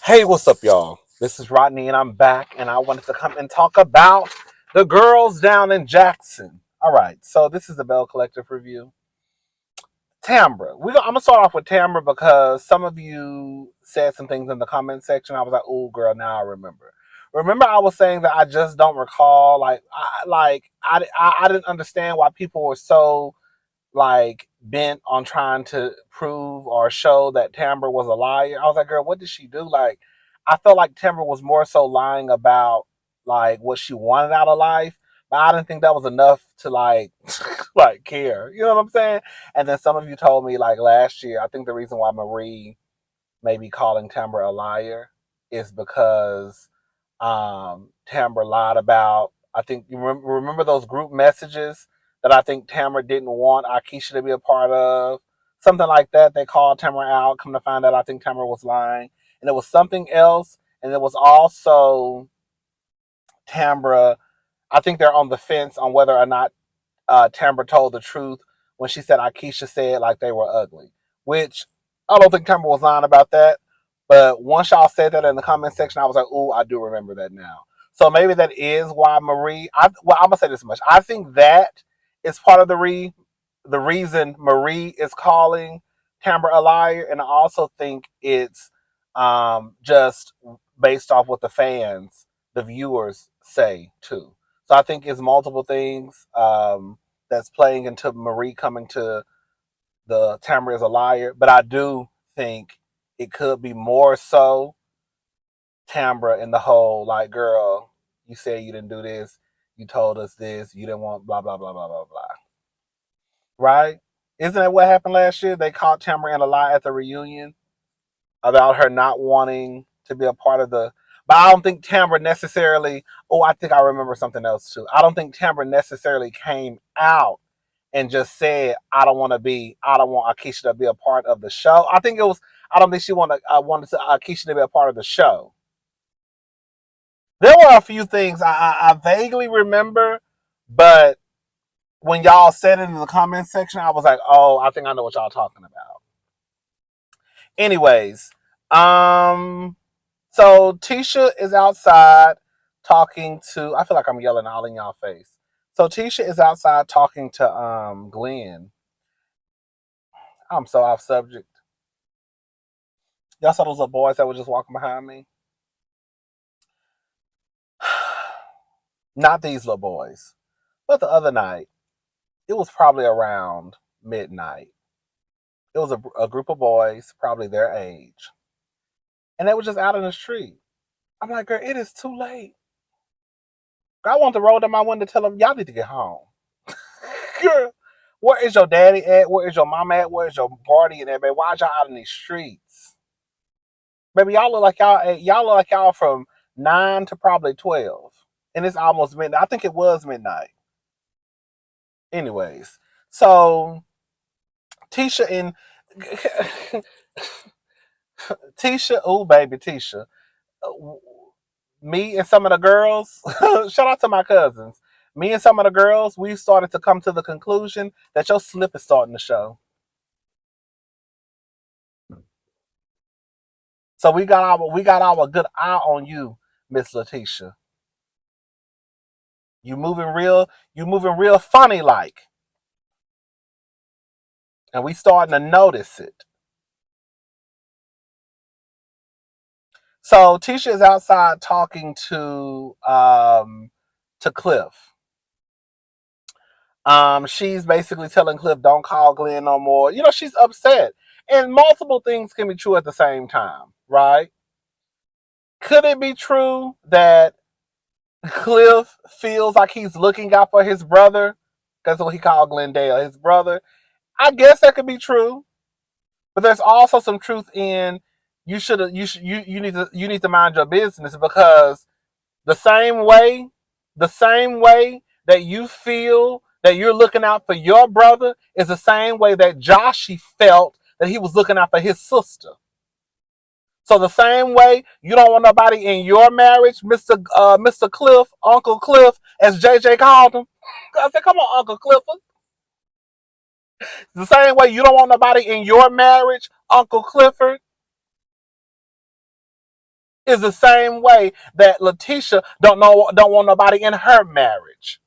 Hey, what's up, y'all? This is Rodney, and I'm back, and I wanted to come and talk about the girls down in Jackson. All right, so this is the Belle Collective review. Tamara. I'm gonna start off with Tamara because some of you said some things in the comment section. I was like, "Oh, girl, now I remember." Remember, I was saying that I just don't recall. I didn't understand why people were so bent on trying to prove or show that Tamara was a liar. I was like, girl, what did she do? Like, I felt like Tamara was more so lying about like what she wanted out of life, but I didn't think that was enough to like care. You know what I'm saying? And then some of you told me like last year, I think the reason why Marie may be calling Tamara a liar is because Tamara lied about. I think you remember those group messages that I think Tamara didn't want Akeisha to be a part of, something like that. They called Tamara out. Come to find out, I think Tamara was lying, and it was something else, and it was also Tamara. I think they're on the fence on whether or not Tamara told the truth when she said Akeisha said like they were ugly, which I don't think Tamara was lying about that. But once y'all said that in the comment section, I was like, "Ooh, I do remember that now." So maybe that is why Marie. Well, I'm gonna say this much. I think that is part of the reason Marie is calling Tamara a liar, and I also think it's just based off what the fans, the viewers, say too. So I think it's multiple things that's playing into Marie coming to the Tamara is a liar, but I do think it could be more so Tamara in the whole like, girl, you said you didn't do this, you told us this, you didn't want blah blah blah blah blah blah. Right? Isn't that what happened last year? They caught Tamara in a lie at the reunion about her not wanting to be a part of the. But I don't think Tamara necessarily. Oh, I think I remember something else too. I don't think Tamara necessarily came out and just said, "I don't want to be. I don't want Akeisha to be a part of the show." I think it was. I don't think she wanted Akeisha to be a part of the show. There were a few things I vaguely remember, but when y'all said it in the comment section, I was like, "Oh, I think I know what y'all talking about." Anyways, um, so Tisha is outside talking to. I feel like I'm yelling all in y'all face. So Tisha is outside talking to Glenn. I'm so off subject. Y'all saw those little boys that were just walking behind me? Not these little boys. But the other night, it was probably around midnight. It was a group of boys, probably their age. And they were just out in the street. I'm like, girl, it is too late. I want to roll down my window to tell them, y'all need to get home. Girl, where is your daddy at? Where is your mama at? Where is your guardian at, baby? Why y'all out in these streets? Baby, y'all look like y'all from 9 to probably 12. And it's almost midnight. I think it was midnight. Anyways, so Tisha and Tisha, oh baby Tisha, me and some of the girls, shout out to my cousins. Me and some of the girls, we started to come to the conclusion that your slip is starting to show. So we got our good eye on you, Miss Letitia. You moving real funny like, and we starting to notice it. So Tisha is outside talking to Cliff. She's basically telling Cliff, "Don't call Glenn no more." You know, she's upset, and multiple things can be true at the same time, right? Could it be true that Cliff feels like he's looking out for his brother? That's what he called Glendale, his brother. I guess that could be true, but there's also some truth in you need to mind your business because the same way, the same way that you feel that you're looking out for your brother is the same way that Joshy felt that he was looking out for his sister. So the same way you don't want nobody in your marriage, Mr. Cliff, Uncle Cliff, as JJ called him. I said, come on, Uncle Clifford. The same way you don't want nobody in your marriage, Uncle Clifford, Is the same way that Letitia don't want nobody in her marriage.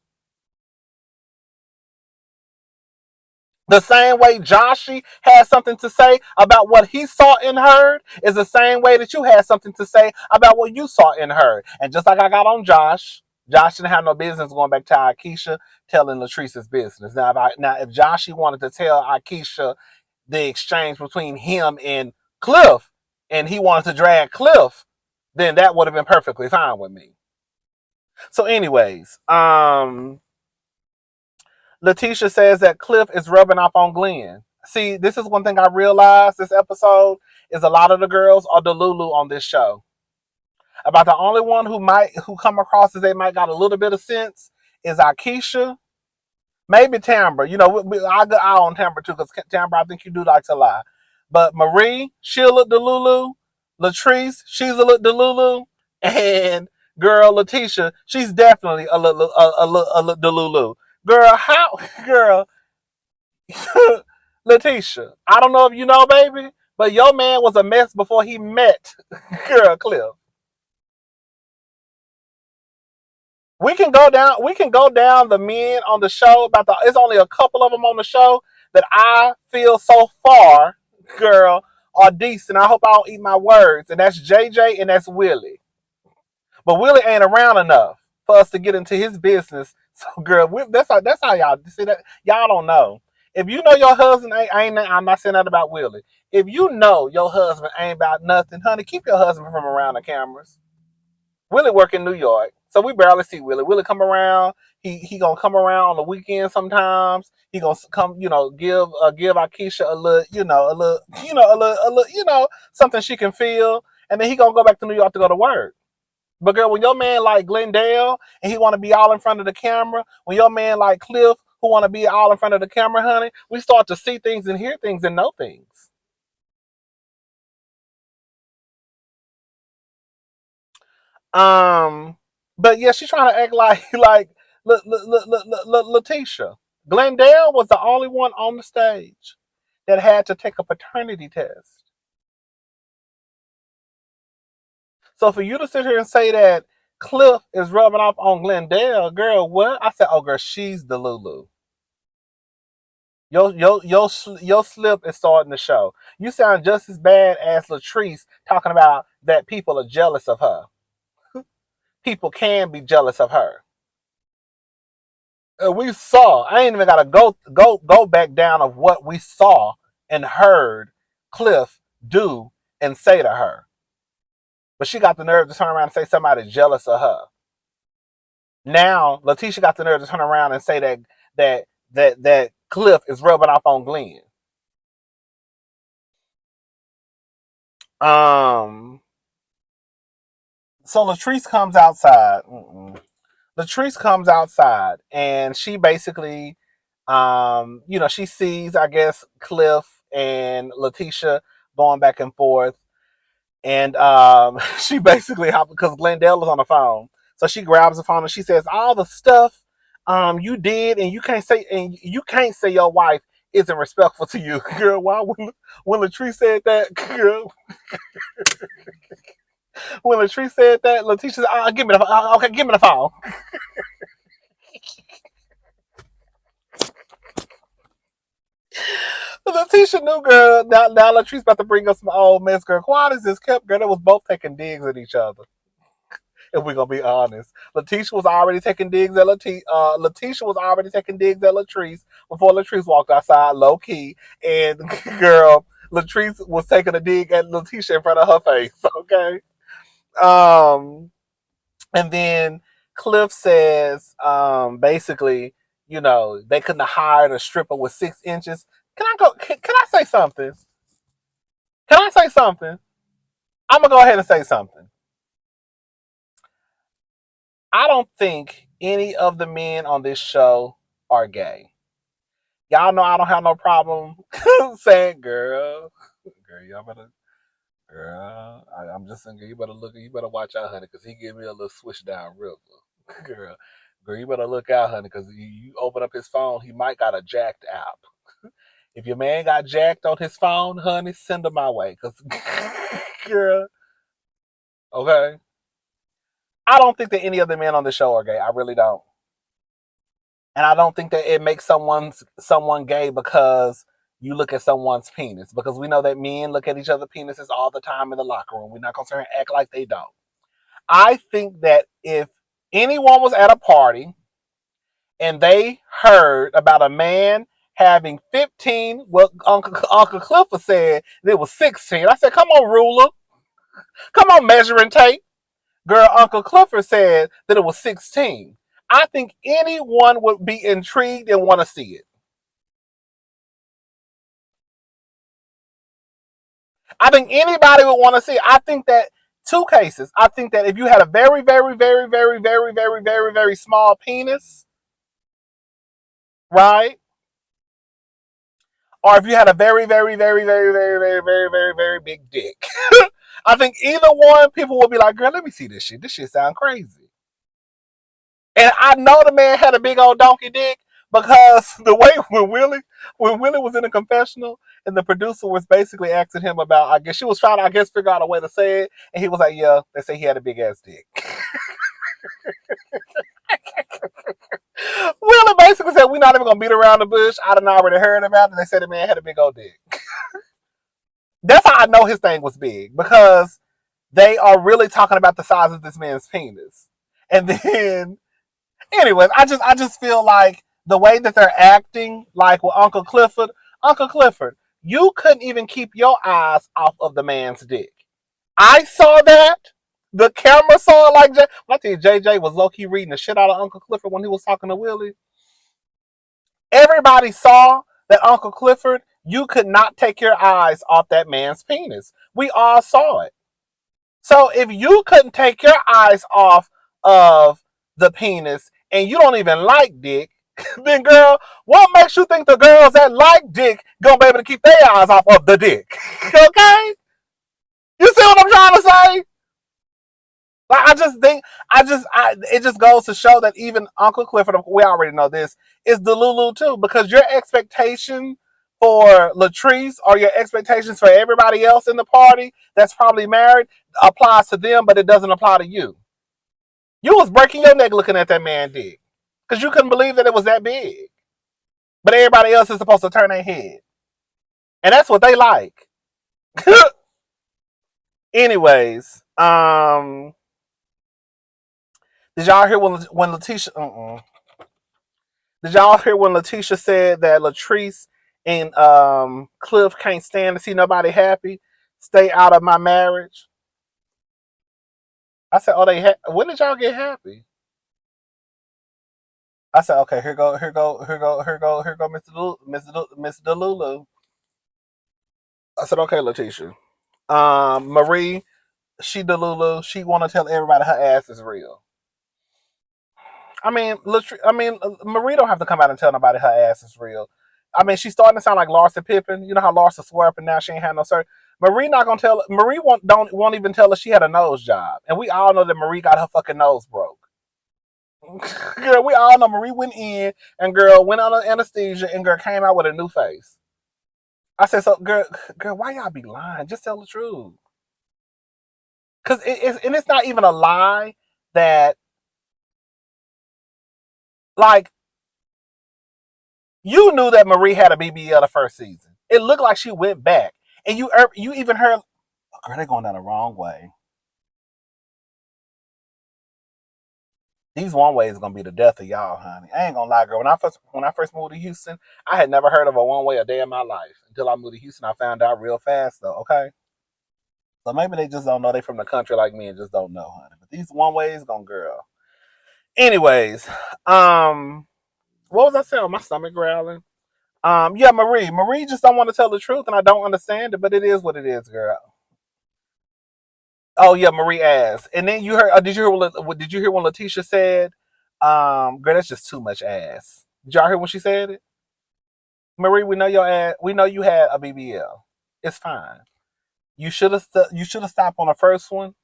The same way Joshy had something to say about what he saw and heard is the same way that you had something to say about what you saw and heard. And just like I got on Josh didn't have no business going back to Akeisha telling Latrice's business. If Joshy wanted to tell Akeisha the exchange between him and Cliff, and he wanted to drag Cliff, then that would have been perfectly fine with me. So, anyways, Letitia says that Cliff is rubbing off on Glenn. See, this is one thing I realized this episode is a lot of the girls are Delulu on this show. About the only one who come across as they might got a little bit of sense is Akeisha. Maybe Tamara. You know, I got eye on Tamara too, because Tamara, I think you do like to lie. But Marie, she'll look Delulu. Latrice, she's a look Delulu. And girl, Letitia, she's definitely a little Delulu. Girl, how girl, Letitia, I don't know if you know, baby, but your man was a mess before he met girl Cliff. We can go down the men on the show about it's only a couple of them on the show that I feel so far, girl, are decent. I hope I don't eat my words. And that's JJ and that's Willie. But Willie ain't around enough for us to get into his business. So girl, that's how y'all see that. Y'all don't know. If you know your husband I'm not saying that about Willie. If you know your husband ain't about nothing, honey, keep your husband from around the cameras. Willie work in New York, so we barely see Willie. Willie come around. He gonna come around on the weekend sometimes. He gonna come, give Akeisha a little, something she can feel, and then he gonna go back to New York to go to work. But girl, when your man like Glendale and he want to be all in front of the camera, when your man like Cliff who want to be all in front of the camera, honey, we start to see things and hear things and know things. But yeah, she's trying to act like Letitia. Glendale was the only one on the stage that had to take a paternity test. So for you to sit here and say that Cliff is rubbing off on Glendale, girl, what? I said, oh girl, she's the Lulu. Your slip is starting to show. You sound just as bad as Latrice talking about that people are jealous of her. People can be jealous of her. We saw. I ain't even gotta go back down of what we saw and heard Cliff do and say to her. But she got the nerve to turn around and say somebody's jealous of her. Now Letitia got the nerve to turn around and say that Cliff is rubbing off on Glenn. So Latrice comes outside. Latrice comes outside and she basically, she sees, I guess, Cliff and Letitia going back and forth. And she basically, because Glendale was on the phone, so she grabs the phone and she says, all the stuff you did and you can't say your wife isn't respectful to you. Girl, why when Latrice said that, girl, when Latrice said that, Letitia said, give me the okay, give me the phone. Letitia knew, girl. Now Latrice about to bring us some old mess, girl. Why does this kept, girl? They was both taking digs at each other. If we're gonna be honest, Letitia was already taking digs at Letitia was already taking digs at Latrice before Latrice walked outside, low key. And girl, Latrice was taking a dig at Letitia in front of her face. Okay. Um, and then Cliff says, basically, they couldn't have hired a stripper with 6 inches. Can I go? Can I say something? Can I say something? I'm gonna go ahead and say something. I don't think any of the men on this show are gay. Y'all know I don't have no problem saying, girl, y'all better, girl. I'm just saying, you better watch out, honey, because he give me a little switch down river, girl. Girl, you better look out, honey, because you open up his phone, he might got a jacked app. If your man got jacked on his phone, honey, send him my way, because, girl. Okay, I don't think that any of the men on the show are gay. I really don't, and I don't think that it makes someone gay because you look at someone's penis. Because we know that men look at each other's penises all the time in the locker room. We're not gonna sit here and act like they don't. I think that if anyone was at a party and they heard about a man having 15, well, Uncle Clifford said it was 16. I said, come on, ruler. Come on, measuring tape. Girl, Uncle Clifford said that it was 16. I think anyone would be intrigued and want to see it. I think anybody would want to see it. I think that two cases. I think that if you had a very, very, very, very, very, very, very, very small penis, right? Or if you had a very, very, very, very, very, very, very, very, very big dick. I think either one, people will be like, girl, let me see this shit. This shit sound crazy. And I know the man had a big old donkey dick because the way when Willie was in the confessional and the producer was basically asking him about, I guess she was trying to, figure out a way to say it. And he was like, yeah, they say he had a big ass dick. Willie basically said, we're not even going to beat around the bush. I done already heard about it. They said the man had a big old dick. That's how I know his thing was big, because they are really talking about the size of this man's penis. And then, anyways, I just feel like the way that they're acting, like with Uncle Clifford, you couldn't even keep your eyes off of the man's dick. I saw that. The camera saw it like I tell you, JJ was low key reading the shit out of Uncle Clifford when he was talking to Willie. Everybody saw that Uncle Clifford, you could not take your eyes off that man's penis. We all saw it. So if you couldn't take your eyes off of the penis and you don't even like dick, then girl, what makes you think the girls that like dick gonna be able to keep their eyes off of the dick? Okay? You see what I'm trying to say? Like, I just think, it just goes to show that even Uncle Clifford, we already know this, is the Lulu too, because your expectation for Latrice or your expectations for everybody else in the party that's probably married applies to them, but it doesn't apply to you. You was breaking your neck looking at that man dick because you couldn't believe that it was that big. But everybody else is supposed to turn their head, and that's what they like. Anyways, did y'all hear when Letitia? Did y'all hear when Letitia said that Latrice and Cliff can't stand to see nobody happy? Stay out of my marriage. I said, oh, when did y'all get happy? I said, okay, here go, Mr. Delulu. I said, okay, Letitia. Marie, she Delulu. She want to tell everybody her ass is real. Marie don't have to come out and tell nobody her ass is real. I mean, she's starting to sound like Larsa Pippen. You know how Larsa swore up and now she ain't had no surgery. Marie not gonna tell. Marie won't even tell us she had a nose job, and we all know that Marie got her fucking nose broke. Girl, we all know Marie went in and girl went on anesthesia and girl came out with a new face. I said, so girl, why y'all be lying? Just tell the truth. Cause it's not even a lie that like you knew that Marie had a BBL the first season. It looked like she went back, and you even heard, oh, girl, they're going down the wrong way. These one way is gonna be the death of y'all, honey. I ain't gonna lie, girl. When I first moved to Houston, I had never heard of a one way a day in my life until I moved to Houston. I found out real fast though. Okay, so maybe they just don't know. They from the country like me and just don't know, honey. But these one ways gonna girl. Anyways, what was I saying? My stomach growling. Yeah, Marie. Marie just don't want to tell the truth, and I don't understand it. But it is what it is, girl. Oh yeah, Marie asked, and then you heard? Did you hear when Letitia said, "Girl, that's just too much ass." Did y'all hear when she said it? Marie, we know your ass. We know you had a BBL. It's fine. You should have stopped on the first one,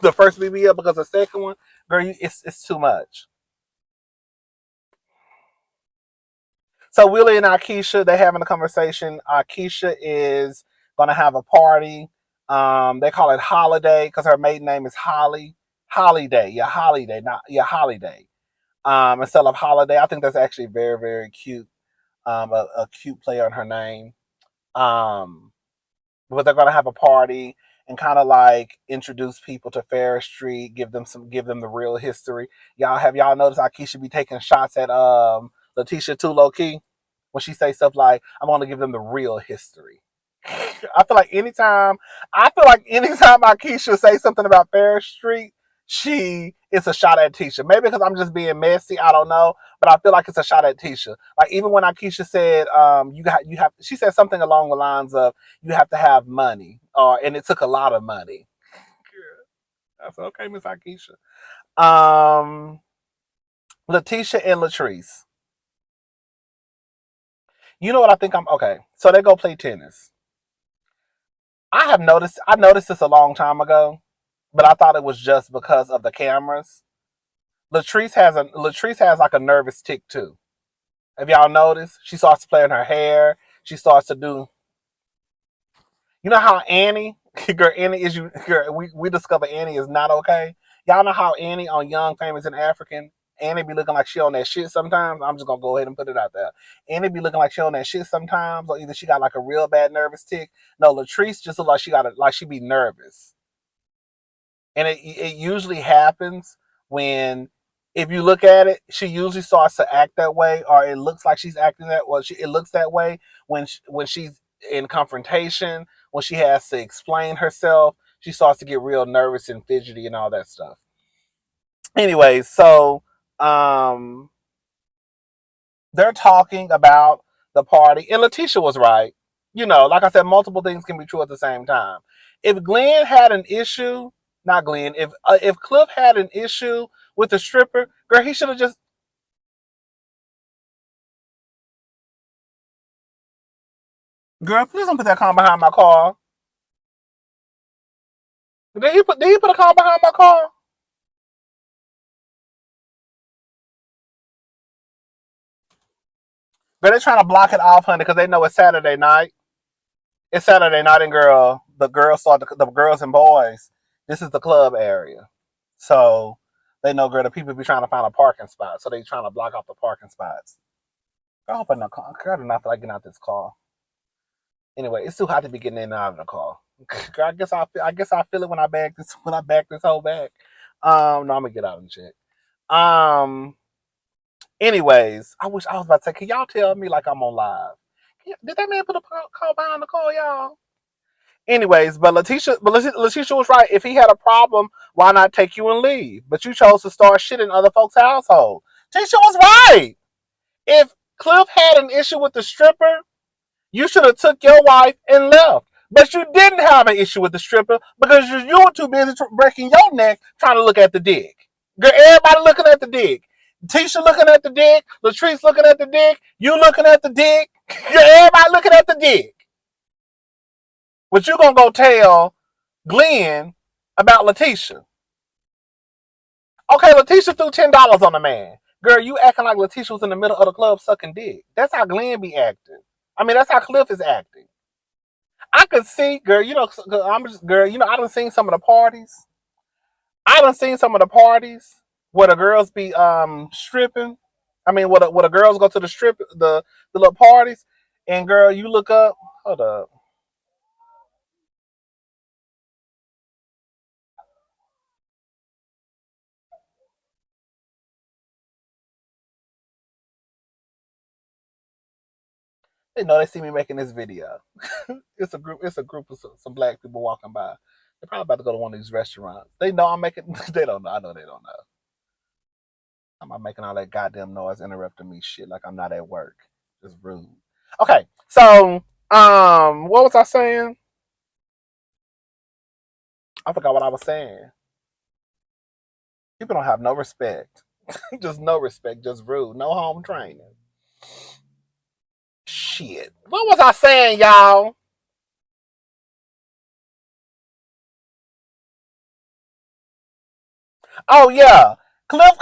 the first BBL, because the second one, girl, it's too much. So Willie and Akeisha, they having a conversation. Akeisha is gonna have a party. They call it Holiday because her maiden name is Holly. Holiday, yeah, Holiday, not yeah, Holiday. Instead of Holiday, I think that's actually very, very cute. A cute play on her name. Um, but they're gonna have a party and kind of like introduce people to Ferris Street, give them the real history. Y'all noticed how Keisha be taking shots at Letitia too low key when she say stuff like, "I'm gonna give them the real history." I feel like anytime Keisha say something about Ferris Street, it's a shot at Tisha. Maybe because I'm just being messy, I don't know, but I feel like it's a shot at Tisha. Like even when Keisha said, you have, she said something along the lines of, you have to have money, and it took a lot of money. I said, okay, Miss Akeisha. Letitia and Latrice. You know what I think I'm okay. So they go play tennis. I noticed this a long time ago, but I thought it was just because of the cameras. Latrice has like a nervous tick too. Have y'all noticed? She starts playing her hair. She starts to do. You know how Annie, girl, Annie is you. Girl, we discover Annie is not okay. Y'all know how Annie on Young, Famous, and African. Annie be looking like she on that shit sometimes. I'm just gonna go ahead and put it out there. Annie be looking like she on that shit sometimes, or either she got like a real bad nervous tick. No, Latrice just look like she be nervous. And it usually happens when, if you look at it, she usually starts to act that way, or it looks like she's acting that. Well, it looks that way when she's in confrontation, when she has to explain herself. She starts to get real nervous and fidgety and all that stuff. Anyways, so um, they're talking about the party, and Letitia was right. You know, like I said, multiple things can be true at the same time. If Glenn had an issue, not Glenn, if Cliff had an issue with the stripper, girl, he should have just. Girl, please don't put that car behind my car. Did he put a car behind my car? Girl, they're trying to block it off, honey, because they know it's Saturday night. It's Saturday night, and girl, the girls and boys. This is the club area, so they know, girl, the people be trying to find a parking spot, so they trying to block off the parking spots. I hope I know. Girl, I do not feel like getting out this car. Anyway, it's too hot to be getting in and out of the car. Girl, I guess I feel it when I back this whole back. No, I'm gonna get out and check. Um. Anyways, I wish I was about to say, can y'all tell me like I'm on live? Did that man put a car behind the car, y'all? Anyways, Letitia was right. If he had a problem, why not take you and leave? But you chose to start shit in other folks' household. Tisha was right. If Cliff had an issue with the stripper, you should have took your wife and left. But you didn't have an issue with the stripper because you were too busy breaking your neck trying to look at the dick. Girl, everybody looking at the dick. Tisha looking at the dick. Latrice looking at the dick. You looking at the dick. Girl, everybody looking at the dick. But you gonna go tell Glenn about Letitia. Okay, Letitia threw $10 on the man. Girl, you acting like Letitia was in the middle of the club sucking dick. That's how Glenn be acting. I mean, that's how Cliff is acting. I could see, girl, girl, I done seen some of the parties. I done seen some of the parties where the girls be stripping. I mean, where the girls go to the little parties, and girl, you look up. Hold up. They know they see me making this video. It's a group. It's a group of some black people walking by. They're probably about to go to one of these restaurants. They know I'm making. They don't know. I know they don't know. I'm not making all that goddamn noise interrupting me shit like I'm not at work. Just rude. Okay, so what was I saying? I forgot what I was saying. People don't have no respect. Just no respect. Just rude. No home training. Shit. What was I saying, y'all? Oh yeah, Cliff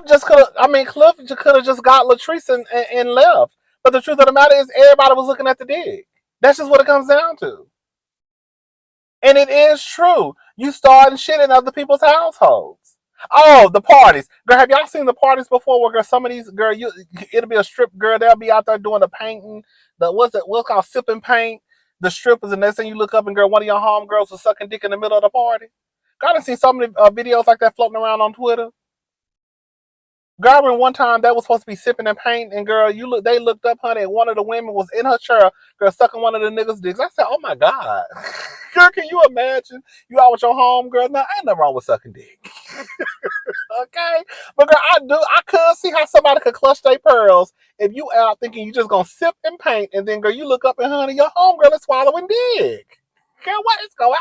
just could. I mean, Cliff could have just got Latrice and left. But the truth of the matter is, everybody was looking at the dig. That's just what it comes down to. And it is true. You starting shit in other people's households. Oh, the parties. Girl, have y'all seen the parties before where girl, some of these girl, it'll be a strip girl, they'll be out there doing the painting, what's called sipping paint, the strippers, and next thing you look up and girl, one of your homegirls was sucking dick in the middle of the party. God, I've seen so many videos like that floating around on Twitter. Girl, one time that was supposed to be sipping and paint, and girl, they looked up, honey, and one of the women was in her chair, girl, sucking one of the niggas' dicks. I said, oh my God. Girl, can you imagine? You out with your home, girl? No, ain't nothing wrong with sucking dick. Okay? But girl, I could see how somebody could clutch their pearls if you out thinking you just gonna sip and paint, and then girl, you look up and honey, your home girl is swallowing dick. Girl, what is going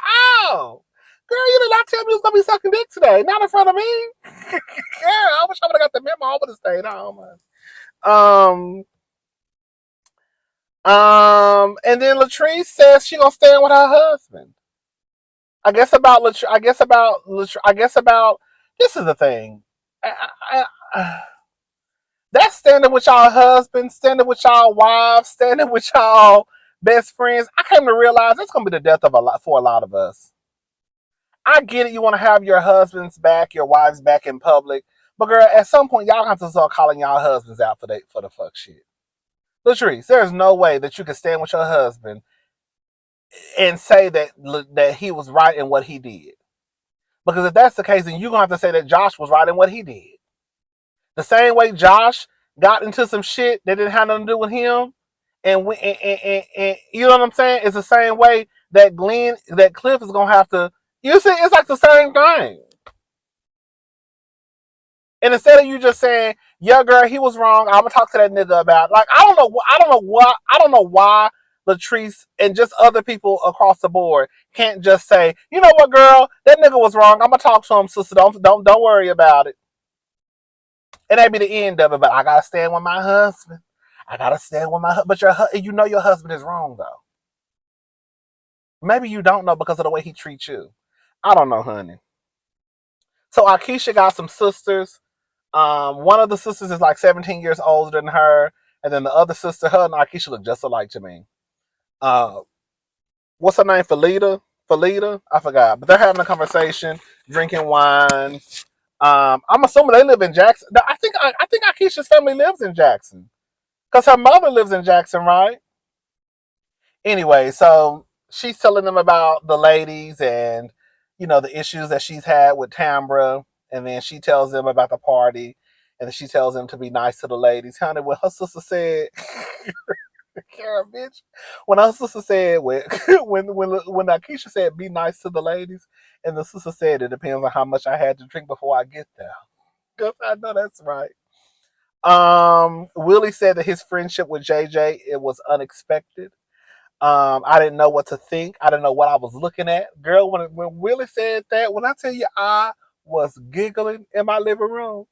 on? Girl, you did not tell me you was gonna be sucking dick today. Not in front of me. Girl, I wish I would have got the memo. I would have stayed home. And then Latrice says she gonna stand with her husband. I guess about this is the thing. That's standing with y'all husbands, standing with y'all wives, standing with y'all best friends. I came to realize that's gonna be the death of for a lot of us. I get it. You want to have your husband's back, your wife's back in public, but girl, at some point y'all have to start calling y'all husbands out for the fuck shit. Latrice, there's no way that you can stand with your husband and say that he was right in what he did. Because if that's the case, then you're gonna have to say that Josh was right in what he did. The same way Josh got into some shit that didn't have nothing to do with him, and you know what I'm saying? It's the same way that Cliff is gonna have to. You see, it's like the same thing. And instead of you just saying, "Yeah, girl, he was wrong. I'm gonna talk to that nigga about." Like, I don't know why Latrice and just other people across the board can't just say, "You know what, girl, that nigga was wrong. I'm gonna talk to him, sister. Don't worry about it." And that'd be the end of it. But I gotta stand with my husband. I gotta stand with my husband. But you know your husband is wrong though. Maybe you don't know because of the way he treats you. I don't know, honey. So Akeisha got some sisters. One of the sisters is like 17 years older than her, and then the other sister, her and Akeisha look just alike to me. Uh, what's her name? Felita? I forgot. But they're having a conversation, drinking wine. I'm assuming they live in Jackson. I think Akeisha's family lives in Jackson because her mother lives in Jackson, right? Anyway, so she's telling them about the ladies and the issues that she's had with Tamara, and then she tells them about the party, and then she tells them to be nice to the ladies. Honey, what her sister said, Kara, bitch. When her sister said when Akeisha said be nice to the ladies, and the sister said it depends on how much I had to drink before I get there. Cause I know that's right. Willie said that his friendship with JJ it was unexpected. I didn't know what to think. I didn't know what I was looking at. Girl, when Willie said that, when I tell you I was giggling in my living room,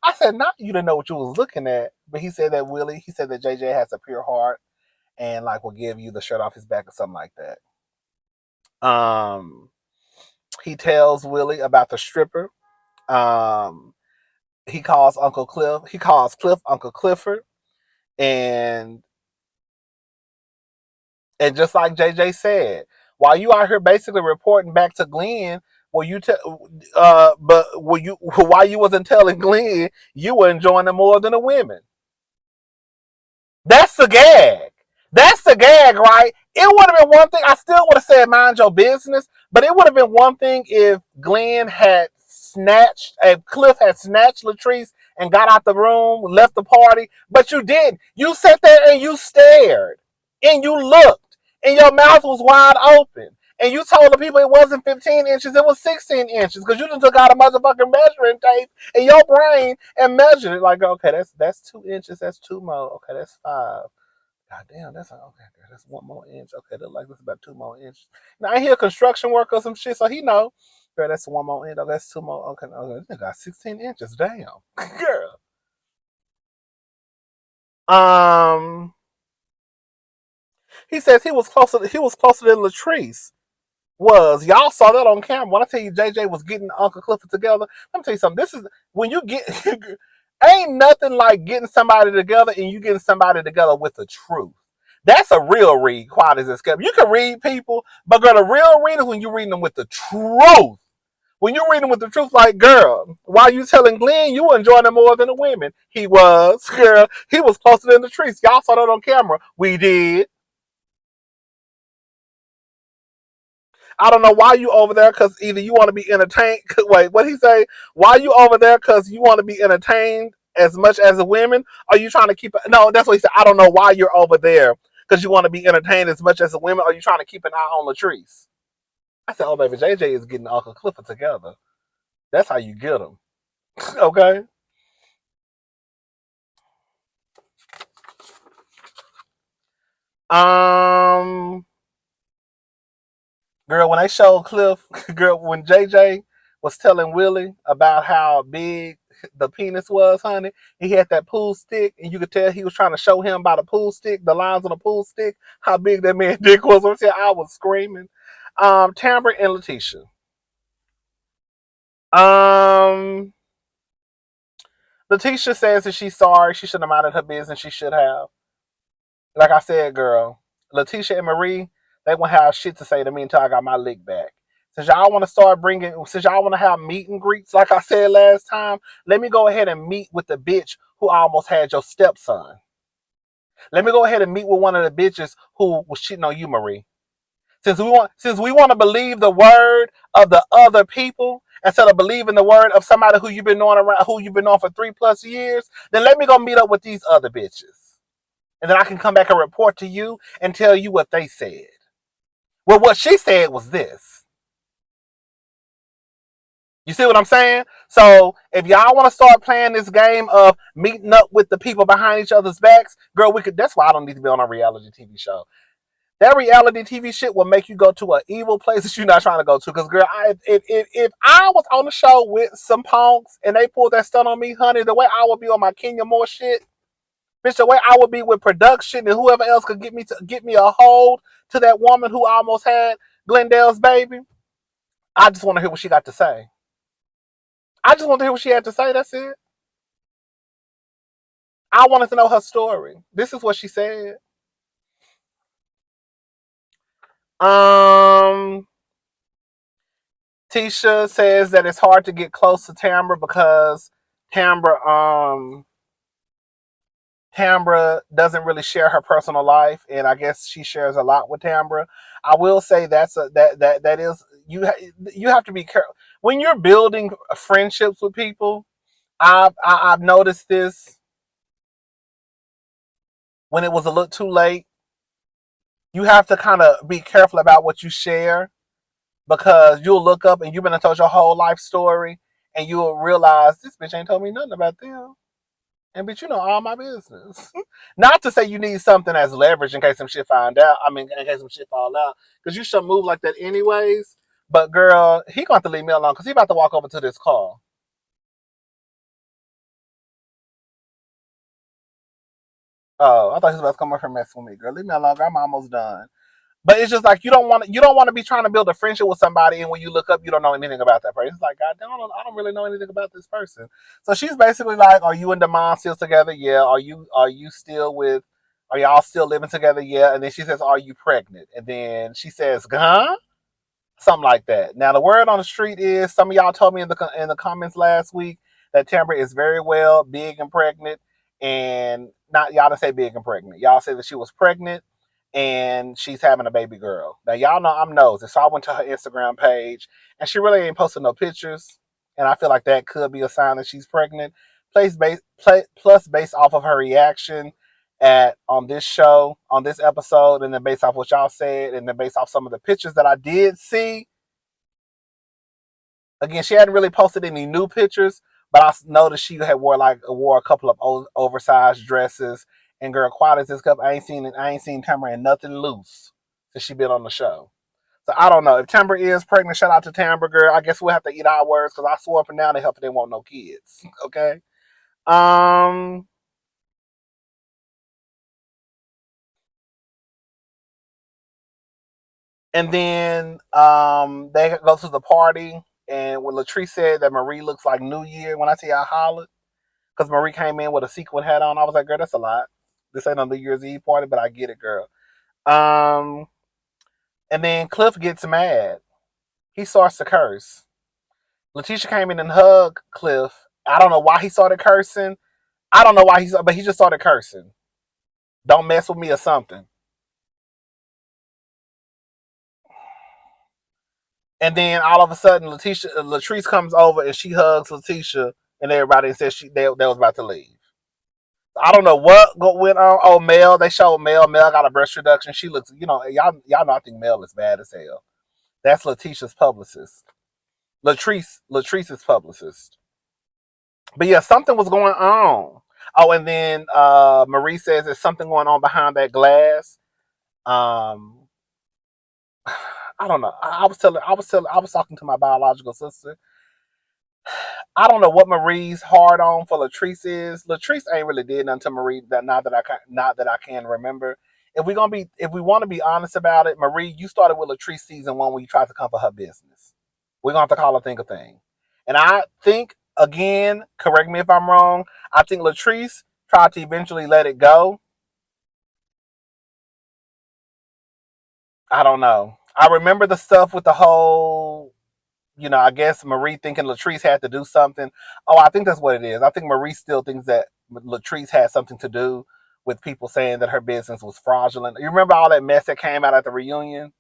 I said, not you didn't know what you was looking at, but he said that JJ has a pure heart and like will give you the shirt off his back or something like that. He tells Willie about the stripper. He calls Cliff Uncle Clifford, and just like JJ said, while you out here basically reporting back to Glenn, while you wasn't telling Glenn, you were enjoying it more than the women. That's the gag. That's the gag, right? It would have been one thing. I still would have said mind your business, but it would have been one thing if Cliff had snatched Latrice and got out the room, left the party, but you didn't. You sat there and you stared and you looked and your mouth was wide open. And you told the people it wasn't 15 inches, it was 16 inches because you just took out a motherfucking measuring tape in your brain and measured it like, okay, that's 2 inches, that's two more, okay, that's five. God damn, that's one more inch. Okay, that's about two more inches. Now I hear construction work or some shit, so he know. Girl, that's one more inch. Oh, that's two more. Okay, this got 16 inches. Damn, girl. He says he was closer. He was closer than Latrice was. Y'all saw that on camera. When I tell you JJ was getting Uncle Clifford together, let me tell you something. This is when you get. Ain't nothing like getting somebody together and you getting somebody together with the truth. That's a real read. Quiet as it's kept. You can read people, but girl, the real read is when you read them with the truth. When you're reading with the truth, like, girl, why you telling Glenn you were enjoying it more than the women? He was, girl. He was closer than the trees. Y'all saw that on camera. We did. I don't know why you over there because either you want to be entertained. Wait, what he say? Why you over there because you want to be entertained as much as the women? Are you trying to keep it? No, that's what he said. I don't know why you're over there because you want to be entertained as much as the women. Are you trying to keep an eye on Latrice? I said, oh, baby, JJ is getting Uncle Clifford together. That's how you get them. Okay. Um, Girl, when they showed Cliff, girl, when JJ was telling Willie about how big the penis was, honey, he had that pool stick, and you could tell he was trying to show him by the pool stick, the lines on the pool stick, how big that man's dick was. I was screaming. Tamara and Letitia. Um, Letitia says that she's sorry. She shouldn't have minded her business. She should have. Like I said, girl, Letitia and Marie, they won't have shit to say to me until I got my lick back. Since y'all want to have meet and greets, like I said last time, let me go ahead and meet with the bitch who almost had your stepson. Let me go ahead and meet with one of the bitches who was cheating on you, Marie. Since we want to believe the word of the other people instead of believing the word of somebody who you've been on for 3+ years, then let me go meet up with these other bitches. And then I can come back and report to you and tell you what they said. Well, what she said was this. You see what I'm saying? So if y'all want to start playing this game of meeting up with the people behind each other's backs, girl, we could. That's why I don't need to be on a reality TV show. That reality TV shit will make you go to an evil place that you're not trying to go to. Because, girl, if I was on the show with some punks and they pulled that stunt on me, honey, the way I would be on my Kenya Moore shit, bitch, the way I would be with production and whoever else could get me a hold to that woman who almost had Glendale's baby. I just want to hear what she got to say. I just want to hear what she had to say. That's it. I wanted to know her story. This is what she said. Um, Tisha says that it's hard to get close to Tamara because Tamara, Tamara doesn't really share her personal life, and I guess she shares a lot with Tamara. I will say that is you have to be careful when you're building friendships with people. I've noticed this when it was a little too late. You have to kind of be careful about what you share because you'll look up and you've been told your whole life story, and you'll realize this bitch ain't told me nothing about them. And bitch, you know all my business. Not to say you need something as leverage in case some shit find out. I mean, in case some shit fall out, because you should move like that anyways. But girl, he going to leave me alone because he about to walk over to this car. Oh, I thought he was about to come up here and mess with me. Girl, leave me alone. Girl, I'm almost done. But it's just like you don't want to be trying to build a friendship with somebody, and when you look up, you don't know anything about that person. It's like, God damn, I don't really know anything about this person. So she's basically like, are you and Demond still together? Yeah. Are you still with? Are y'all still living together? Yeah. And then she says, are you pregnant? And then she says, huh? Something like that. Now the word on the street is some of y'all told me in the comments last week that Tamara is very well big and pregnant, and not y'all didn't say big and pregnant. Y'all said that she was pregnant and she's having a baby girl. Now y'all know I'm nosy, so I went to her Instagram page and she really ain't posting no pictures, and I feel like that could be a sign that she's pregnant. Plus, based off of her reaction at on this show, on this episode, and then based off what y'all said, and then based off some of the pictures that I did see. Again, she hadn't really posted any new pictures, but I noticed she had wore a couple of oversized dresses. And girl, quiet as this cup, I ain't seen Tamara in nothing loose since she been on the show. So I don't know if Tamara is pregnant. Shout out to Tamara, girl. I guess we'll have to eat our words because I swore up and down they help they want no kids. Okay. Um, And then they go to the party, and when Latrice said that Marie looks like New Year, when I tell you I hollered, because Marie came in with a sequin hat on, I was like, girl, that's a lot. This ain't a New Year's Eve party, but I get it, girl. Um, and then Cliff gets mad. He starts to curse. Letitia came in and hugged Cliff. I don't know why he started cursing. I don't know why but he just started cursing. Don't mess with me or something. And then all of a sudden, Latrice comes over and she hugs Letitia and everybody and says they was about to leave. I don't know what went on. Oh, Mel, they showed Mel. Mel got a breast reduction. She looks, y'all know I think Mel is bad as hell. That's Letitia's publicist. Latrice's publicist. But yeah, something was going on. Oh, and then Marie says there's something going on behind that glass. Um, I don't know. I was talking to my biological sister. I don't know what Marie's hard on for Latrice is. Latrice ain't really did nothing to Marie that not that I can remember. If we want to be honest about it, Marie, you started with Latrice season 1 when you tried to come for her business. We're gonna have to call a thing a thing. And I think again, correct me if I'm wrong. I think Latrice tried to eventually let it go. I don't know. I remember the stuff with the whole I guess Marie thinking Latrice had to do something. Oh, I think that's what it is. I think Marie still thinks that Latrice had something to do with people saying that her business was fraudulent. You remember all that mess that came out at the reunion?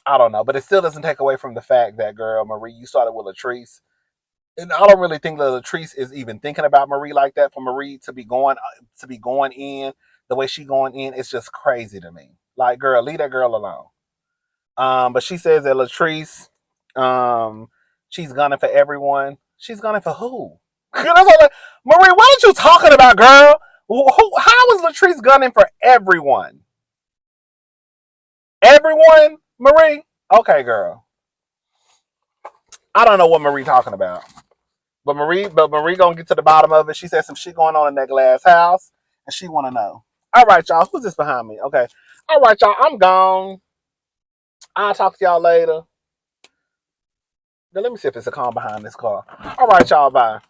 I don't know, but it still doesn't take away from the fact that, girl, Marie, you started with Latrice. And I don't really think that Latrice is even thinking about Marie like that. For Marie to be going in the way she going in, it's just crazy to me. Like, girl, leave that girl alone. But she says that Latrice, she's gunning for everyone. She's gunning for who? Marie, what are you talking about, girl? How is Latrice gunning for everyone? Everyone, Marie? Okay, girl. I don't know what Marie talking about. But Marie gonna get to the bottom of it. She said some shit going on in that glass house, and she wanna know. All right, y'all. Who's this behind me? Okay. All right, y'all. I'm gone. I'll talk to y'all later. Now, let me see if it's a car behind this car. All right, y'all. Bye.